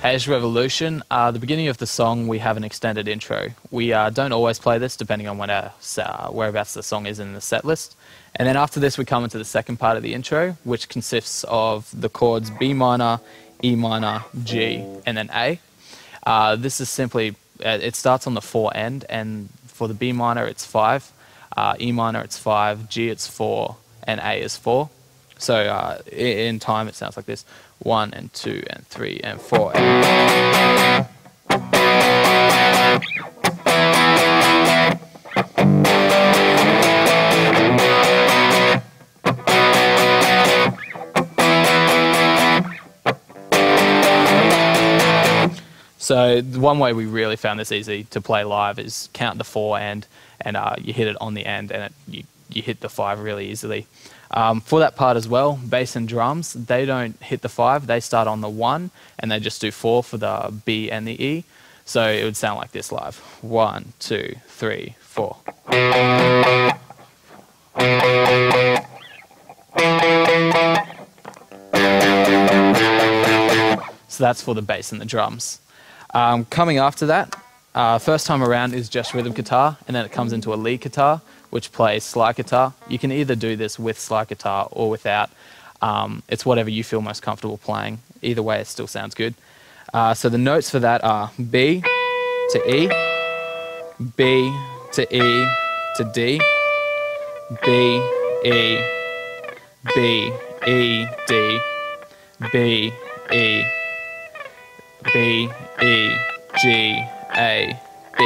Asian Revolution, the beginning of the song, we have an extended intro. We don't always play this, depending on when whereabouts the song is in the set list. And then after this, we come into the second part of the intro, which consists of the chords B minor, E minor, G, and then A. This is simply, it starts on the 4 end, and for the B minor, it's 5, E minor, it's 5, G, it's 4, and A is 4. So in time, it sounds like this: 1 and 2 and 3 and 4. So one way we really found this easy to play live is count the 4 and you hit it on the end, and you hit the 5 really easily. For that part as well, bass and drums, they don't hit the 5, they start on the 1 and they just do 4 for the B and the E. So it would sound like this live: 1, 2, 3, 4. So that's for the bass and the drums. Coming after that, first time around is just rhythm guitar, and then it comes into a lead guitar, which plays slide guitar. You can either do this with slide guitar or without. It's whatever you feel most comfortable playing. Either way, it still sounds good. So the notes for that are B to E, B to E to D, B, E, B, E, D, B, E, B, E, G, A, B.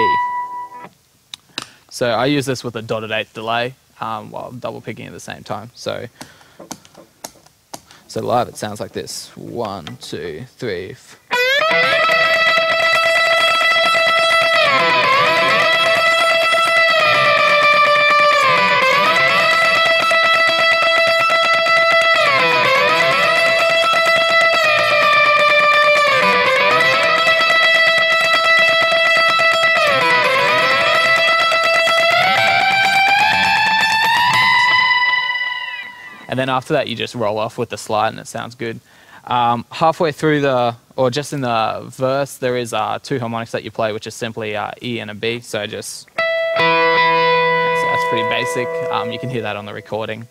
So I use this with a dotted 8th delay while double picking at the same time. So live it sounds like this: 1, 2, 3. And then after that, you just roll off with the slide and it sounds good. Halfway through or just in the verse, there is 2 harmonics that you play, which is simply E and a B. So that's pretty basic. You can hear that on the recording.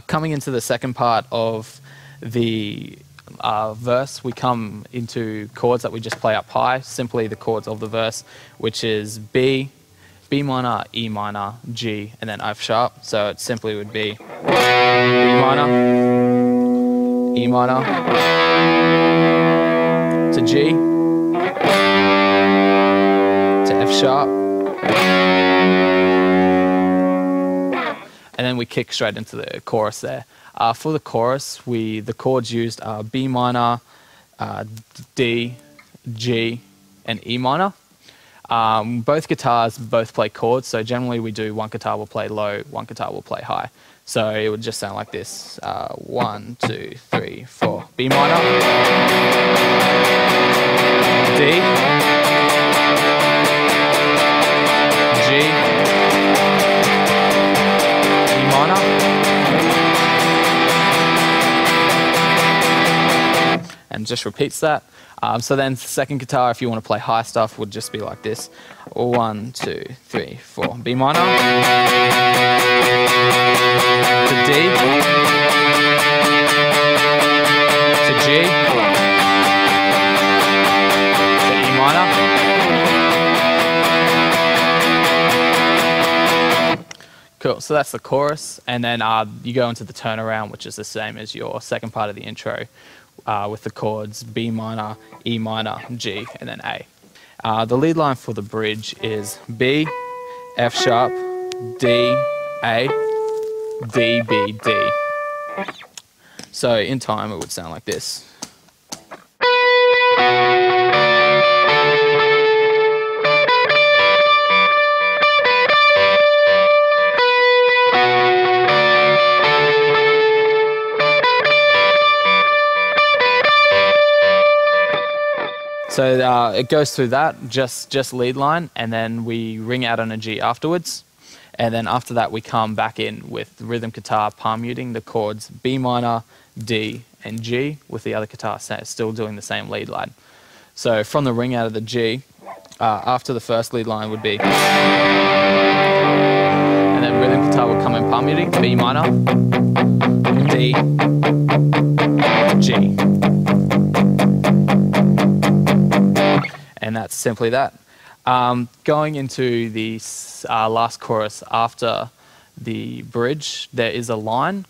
Coming into the second part of the verse, we come into chords that we just play up high, simply the chords of the verse, which is B, B minor, E minor, G, and then F sharp. So it simply would be B minor, E minor, to G, to F sharp, and then we kick straight into the chorus there. For the chorus, the chords used are B minor, D, G, and E minor. Both guitars play chords, so generally we do one guitar will play low, one guitar will play high. So it would just sound like this: 1, 2, 3, 4. B minor, D, G, E minor, and just repeats that. So then the second guitar, if you want to play high stuff, would just be like this: 1, 2, 3, 4. B minor, to D, to G, to E minor, cool. So that's the chorus, and then you go into the turnaround, which is the same as your second part of the intro, with the chords B minor, E minor, G, and then A. The lead line for the bridge is B, F sharp, D, A, D, B, D. So in time it would sound like this. So it goes through that, just lead line, and then we ring out on a G afterwards. And then after that, we come back in with rhythm guitar palm muting the chords B minor, D, and G, with the other guitar still doing the same lead line. So from the ring out of the G, after the first lead line would be, and then rhythm guitar would come in palm muting, B minor, D, G. And that's simply that. Going into the last chorus after the bridge, there is a line.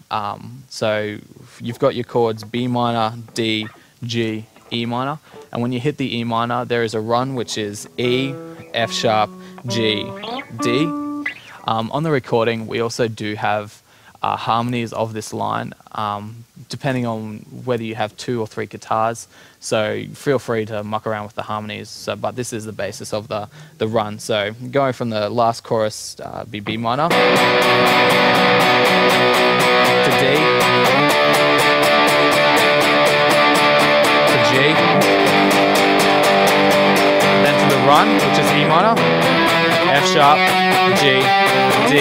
So you've got your chords B minor, D, G, E minor. And when you hit the E minor, there is a run, which is E, F sharp, G, D. On the recording, we also do have harmonies of this line, depending on whether you have 2 or 3 guitars. So feel free to muck around with the harmonies. But this is the basis of the run. So going from the last chorus, be B minor to D to G, then to the run, which is E minor, F sharp, G, D,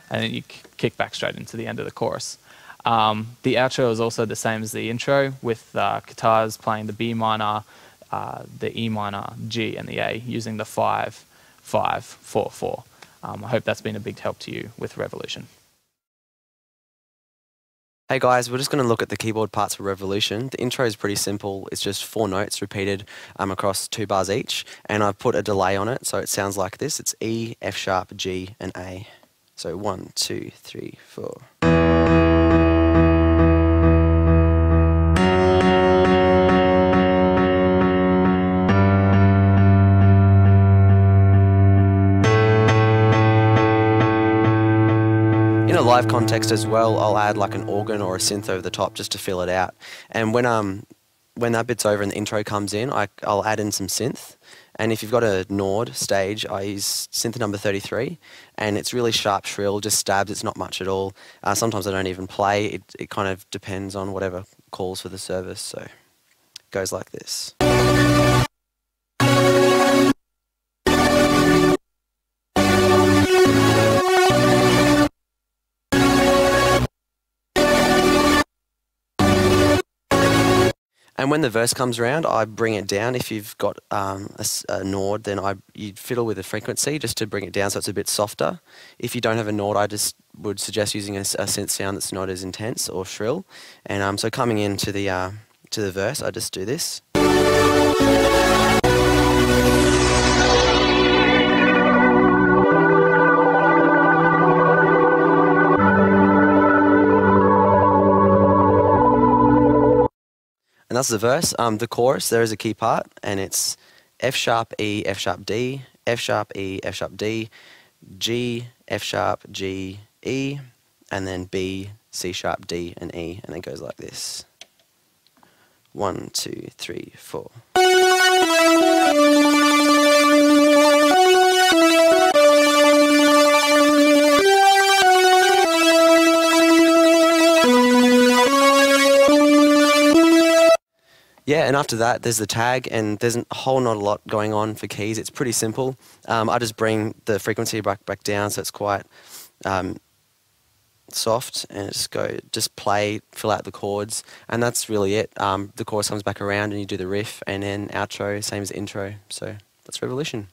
and then you kick back straight into the end of the chorus. The outro is also the same as the intro, with guitars playing the B minor, the E minor, G, and the A, using the 5, 5, 4, 4. I hope that's been a big help to you with Revolution. Hey guys, we're just going to look at the keyboard parts for Revolution. The intro is pretty simple. It's just 4 notes repeated across 2 bars each, and I've put a delay on it, so it sounds like this. It's E, F sharp, G, and A. So 1, 2, 3, 4. In a live context as well, I'll add like an organ or a synth over the top just to fill it out. And when that bit's over and the intro comes in, I'll add in some synth. And if you've got a Nord stage, I use synth number 33, and it's really sharp, shrill, just stabs. It's not much at all. Sometimes I don't even play. It kind of depends on whatever calls for the service. So it goes like this. And when the verse comes around, I bring it down. If you've got a Nord, then you'd fiddle with the frequency just to bring it down so it's a bit softer. If you don't have a Nord, I just would suggest using a synth sound that's not as intense or shrill. And so coming into the verse, I just do this. And that's the verse. The chorus, there is a key part, and it's F sharp, E, F sharp, D, F sharp, E, F sharp, D, G, F sharp, G, E, and then B, C sharp, D, and E, and it goes like this. 1, 2, 3, 4. Yeah, and after that, there's the tag, and there's a whole not a lot going on for keys. It's pretty simple. I just bring the frequency back down so it's quite soft, and just play, fill out the chords, and that's really it. The chorus comes back around, and you do the riff, and then outro, same as intro. So that's Revolution.